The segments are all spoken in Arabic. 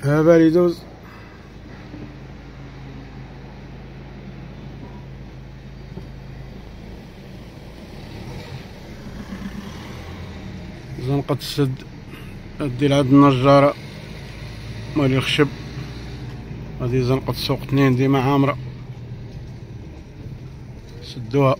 ها بالي دوز. زنقة السد ادي لعند النجارة مالي الخشب. هذه زنقة سوق 2 ديما عامرة، سدوها.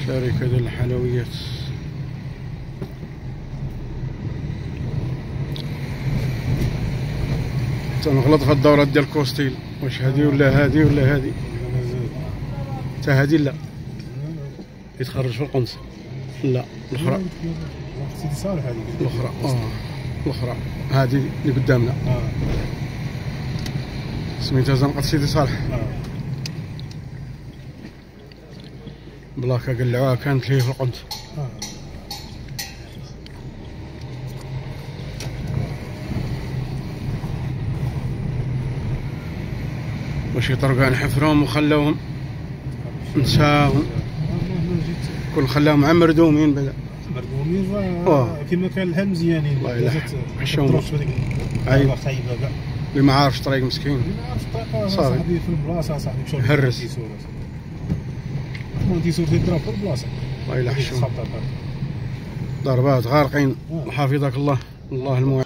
شركة ديال الحلويات. تنغلط في الدورات ديال كوستيل، واش هادي ولا هادي ولا هادي؟ تا هادي لا يتخرج في القنص. لا الاخرى سيدي صالح. هذيك الاخرى الاخرى هادي اللي قدامنا سميتها زنقة سيدي صالح. بلاكا قلعوها كانت ليه في القنص. واش يطرقان حفرهم وخلاوهم نساهم كل خلاهم عا مردومين بدا مردومين كيما كان الحال مزيانين. الله يلحق حشومه عيب خايبه كاع اللي ما عارفش طريق مسكين. اللي ما عارفش الطريق صاحبي في البلاصه صاحبي مشى هرس مهندس تيضرب في البلاصه. الله يلحق ضربات غارقين. وحافظك الله. الله المعين.